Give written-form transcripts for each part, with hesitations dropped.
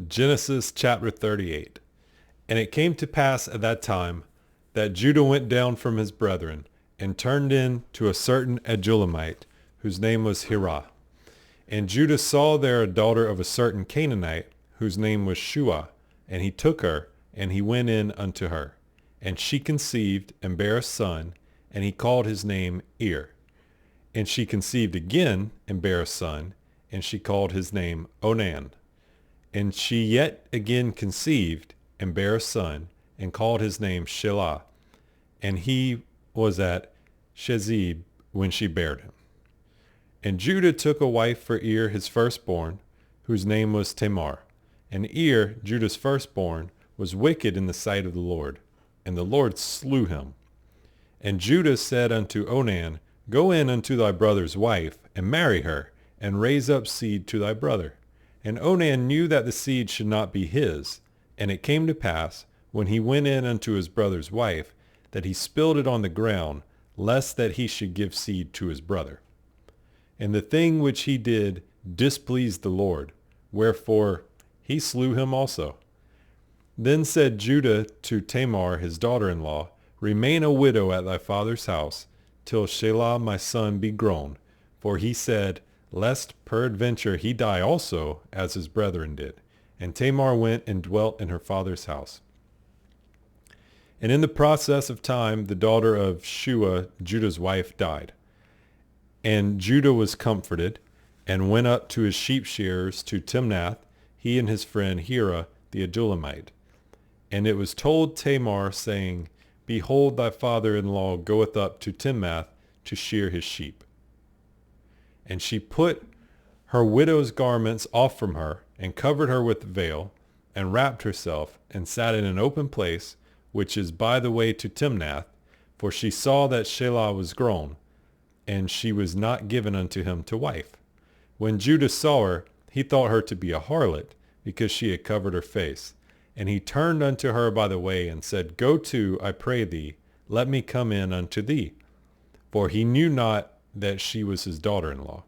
Genesis chapter 38. And it came to pass at that time that Judah went down from his brethren and turned in to a certain Adullamite, whose name was Hirah. And Judah saw there a daughter of a certain Canaanite, whose name was Shua, and he took her, and he went in unto her. And she conceived and bare a son, and he called his name Ir. And she conceived again and bare a son, and she called his name Onan. And she yet again conceived and bare a son, and called his name Shelah. And he was at Shezib when she bare him. And Judah took a wife for Ir his firstborn, whose name was Tamar. And Ir, Judah's firstborn, was wicked in the sight of the Lord, and the Lord slew him. And Judah said unto Onan, Go in unto thy brother's wife, and marry her, and raise up seed to thy brother. And Onan knew that the seed should not be his. And it came to pass, when he went in unto his brother's wife, that he spilled it on the ground, lest that he should give seed to his brother. And the thing which he did displeased the Lord, wherefore he slew him also. Then said Judah to Tamar his daughter-in-law, Remain a widow at thy father's house, till Shelah my son be grown. For he said, Lest peradventure he die also, as his brethren did. And Tamar went and dwelt in her father's house. And in the process of time, the daughter of Shua, Judah's wife, died. And Judah was comforted, and went up to his sheep shearers to Timnath, he and his friend Hirah the Adullamite. And it was told Tamar, saying, Behold, thy father-in-law goeth up to Timnath to shear his sheep. And she put her widow's garments off from her, and covered her with the veil, and wrapped herself, and sat in an open place, which is by the way to Timnath, for she saw that Shelah was grown, and she was not given unto him to wife. When Judah saw her, he thought her to be a harlot, because she had covered her face. And he turned unto her by the way, and said, Go to, I pray thee, let me come in unto thee. For he knew not that she was his daughter-in-law.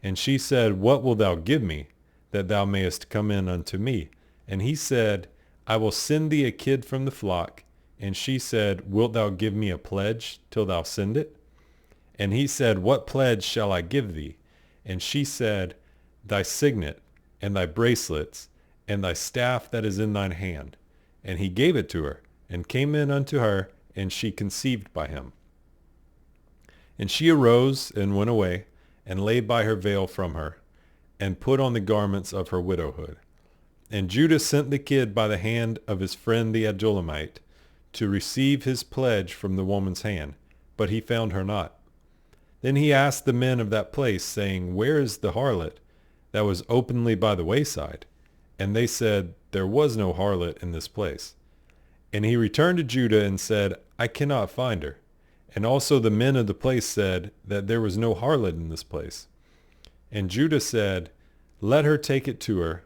And she said, What wilt thou give me, that thou mayest come in unto me? And he said, I will send thee a kid from the flock. And she said, Wilt thou give me a pledge till thou send it? And he said, What pledge shall I give thee? And she said, Thy signet, and thy bracelets, and thy staff that is in thine hand. And he gave it to her, and came in unto her, and she conceived by him. And she arose, and went away, and laid by her veil from her, and put on the garments of her widowhood. And Judah sent the kid by the hand of his friend the Adullamite, to receive his pledge from the woman's hand, but he found her not. Then he asked the men of that place, saying, Where is the harlot that was openly by the wayside? And they said, There was no harlot in this place. And he returned to Judah and said, I cannot find her. And also the men of the place said that there was no harlot in this place. And Judah said, Let her take it to her,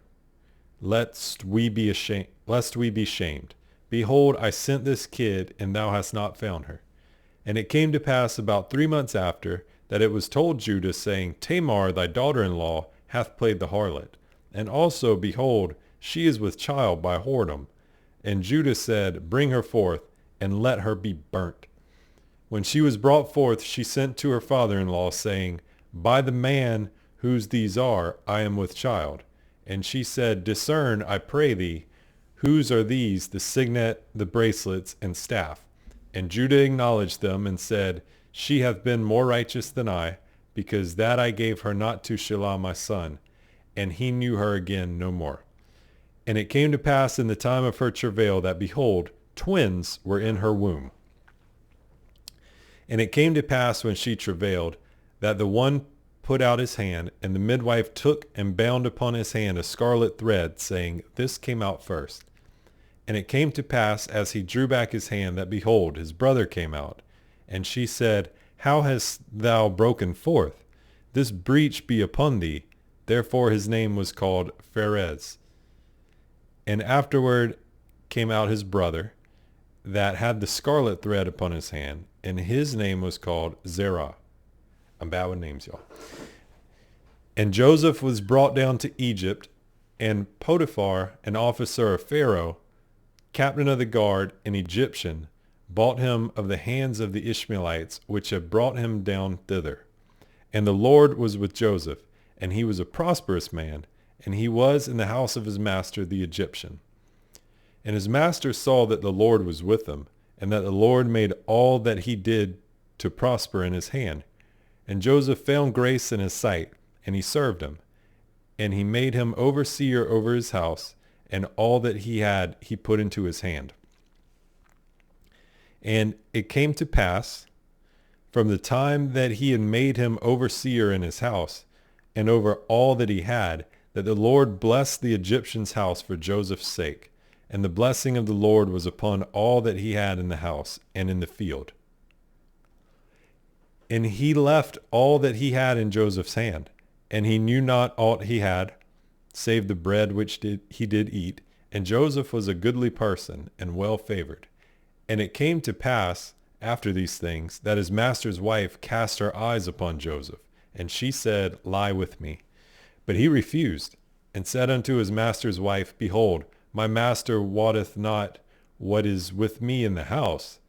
lest we be shamed. Behold, I sent this kid, and thou hast not found her. And it came to pass about 3 months after, that it was told Judah, saying, Tamar thy daughter-in-law hath played the harlot. And also, behold, she is with child by whoredom. And Judah said, Bring her forth, and let her be burnt. When she was brought forth, she sent to her father-in-law, saying, By the man whose these are, I am with child. And she said, Discern, I pray thee, whose are these, the signet, the bracelets, and staff? And Judah acknowledged them, and said, She hath been more righteous than I, because that I gave her not to Shelah my son. And he knew her again no more. And it came to pass in the time of her travail that, behold, twins were in her womb. And it came to pass when she travailed, that the one put out his hand, and the midwife took and bound upon his hand a scarlet thread, saying, This came out first. And it came to pass, as he drew back his hand, that, behold, his brother came out. And she said, How hast thou broken forth? This breach be upon thee. Therefore his name was called Pharez. And afterward came out his brother, that had the scarlet thread upon his hand, and his name was called Zerah. I'm bad with names, y'all. And Joseph was brought down to Egypt, And Potiphar, an officer of Pharaoh, captain of the guard, an Egyptian, bought him of the hands of the Ishmaelites, which had brought him down thither. And the Lord was with Joseph, and he was a prosperous man, and he was in the house of his master the Egyptian. And his master saw that the Lord was with him, and that the Lord made all that he did to prosper in his hand. And Joseph found grace in his sight, and he served him. And he made him overseer over his house, and all that he had he put into his hand. And it came to pass, from the time that he had made him overseer in his house, and over all that he had, that the Lord blessed the Egyptian's house for Joseph's sake. And the blessing of the Lord was upon all that he had in the house and in the field. And he left all that he had in Joseph's hand, and he knew not aught he had, save the bread which he did eat. And Joseph was a goodly person, and well favored. And it came to pass, after these things, that his master's wife cast her eyes upon Joseph, and she said, Lie with me. But he refused, and said unto his master's wife, Behold, my master wotteth not what is with me in the house,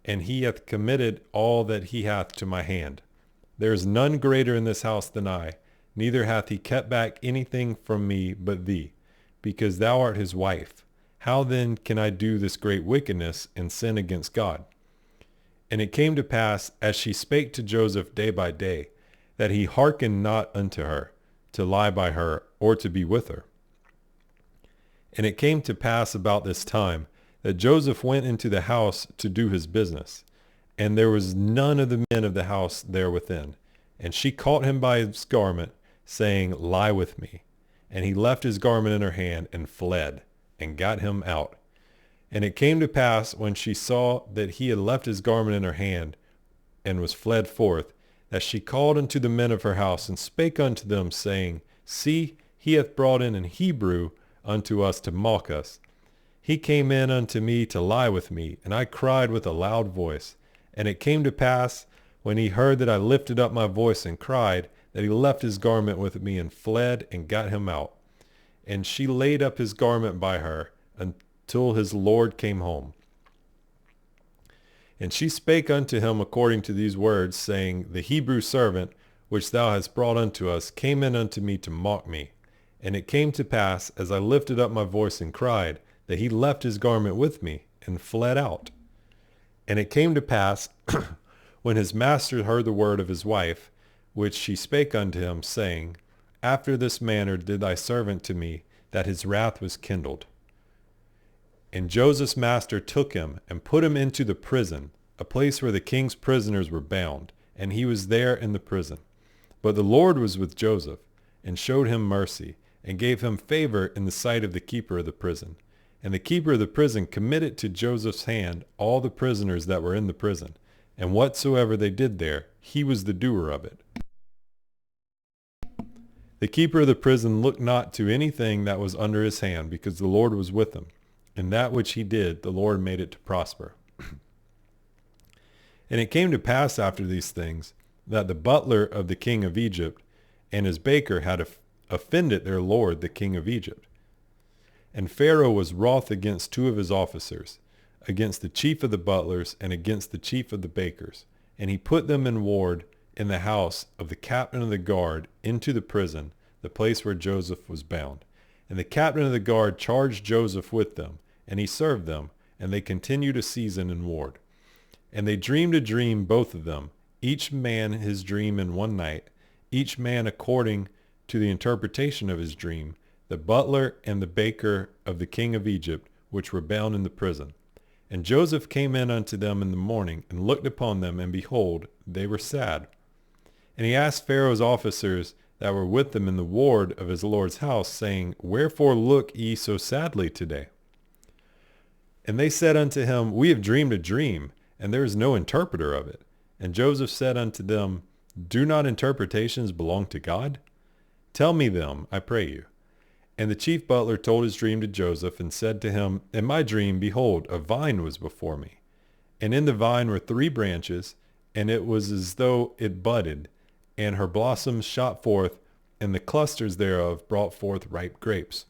and he hath committed all that he hath to my hand. There is none greater in this house than I, neither hath he kept back anything from me but thee, because thou art his wife. How then can I do this great wickedness and sin against God? And it came to pass, as she spake to Joseph day by day, that he hearkened not unto her, to lie by her, or to be with her. And it came to pass about this time, that Joseph went into the house to do his business, and there was none of the men of the house there within. And she caught him by his garment, saying, Lie with me. And he left his garment in her hand, and fled, and got him out. And it came to pass, when she saw that he had left his garment in her hand, and was fled forth, that she called unto the men of her house, and spake unto them, saying, See, he hath brought in an Hebrew unto us to mock us. He came in unto me to lie with me, and I cried with a loud voice. And it came to pass, when he heard that I lifted up my voice and cried, that he left his garment with me, and fled, and got him out. And she laid up his garment by her, until his Lord came home. And she spake unto him according to these words, saying, The Hebrew servant, which thou hast brought unto us, came in unto me to mock me. And it came to pass, as I lifted up my voice and cried, that he left his garment with me, and fled out. And it came to pass, when his master heard the word of his wife, which she spake unto him, saying, After this manner did thy servant to me, that his wrath was kindled. And Joseph's master took him, and put him into the prison, a place where the king's prisoners were bound, and he was there in the prison. But the Lord was with Joseph, and showed him mercy, and gave him favor in the sight of the keeper of the prison. And the keeper of the prison committed to Joseph's hand all the prisoners that were in the prison, and whatsoever they did there, he was the doer of it. The keeper of the prison looked not to anything that was under his hand, because the Lord was with him. And that which he did, the Lord made it to prosper. And it came to pass after these things, that the butler of the king of Egypt and his baker had offended their lord the king of Egypt. And Pharaoh was wroth against two of his officers, against the chief of the butlers and against the chief of the bakers. And he put them in ward in the house of the captain of the guard into the prison, the place where Joseph was bound. And the captain of the guard charged Joseph with them, and he served them, and they continued a season in ward. And they dreamed a dream, both of them, each man his dream in one night, each man according to the interpretation of his dream, the butler and the baker of the king of Egypt, which were bound in the prison. And Joseph came in unto them in the morning, and looked upon them, and behold, they were sad. And he asked Pharaoh's officers that were with them in the ward of his lord's house, saying, Wherefore look ye so sadly today? And they said unto him, We have dreamed a dream, and there is no interpreter of it. And Joseph said unto them, Do not interpretations belong to God? Tell me them, I pray you. And the chief butler told his dream to Joseph, and said to him, In my dream, behold, a vine was before me. And in the vine were 3 branches, and it was as though it budded, and her blossoms shot forth, and the clusters thereof brought forth ripe grapes.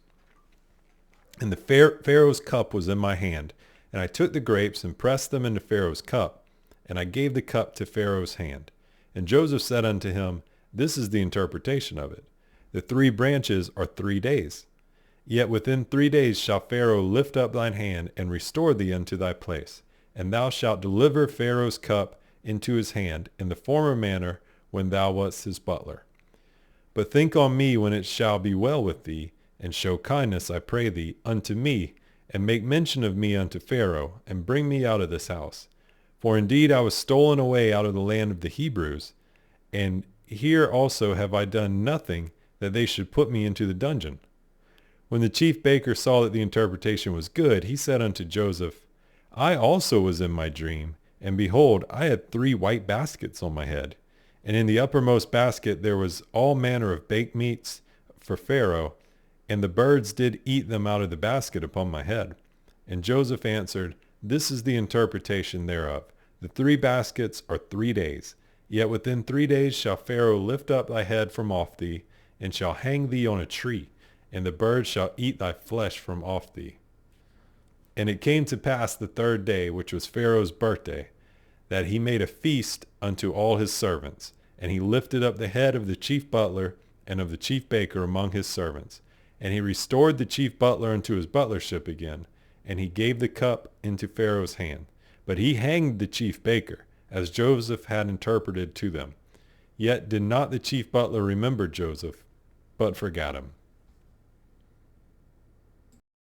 And the Pharaoh's cup was in my hand, and I took the grapes and pressed them into Pharaoh's cup, and I gave the cup to Pharaoh's hand. And Joseph said unto him, This is the interpretation of it. The 3 branches are 3 days. Yet within 3 days shall Pharaoh lift up thine hand and restore thee unto thy place. And thou shalt deliver Pharaoh's cup into his hand in the former manner when thou wast his butler. But think on me when it shall be well with thee, and show kindness, I pray thee, unto me, and make mention of me unto Pharaoh, and bring me out of this house. For indeed I was stolen away out of the land of the Hebrews, and here also have I done nothing that they should put me into the dungeon. When the chief baker saw that the interpretation was good, he said unto Joseph, I also was in my dream, and behold, I had 3 white baskets on my head. And in the uppermost basket there was all manner of baked meats for Pharaoh, and the birds did eat them out of the basket upon my head. And Joseph answered, This is the interpretation thereof. The 3 baskets are 3 days. Yet within 3 days shall Pharaoh lift up thy head from off thee, and shall hang thee on a tree, and the birds shall eat thy flesh from off thee. And it came to pass the 3rd day, which was Pharaoh's birthday, that he made a feast unto all his servants, and he lifted up the head of the chief butler and of the chief baker among his servants. And he restored the chief butler unto his butlership again, and he gave the cup into Pharaoh's hand. But he hanged the chief baker, as Joseph had interpreted to them. Yet did not the chief butler remember Joseph, but forgot him.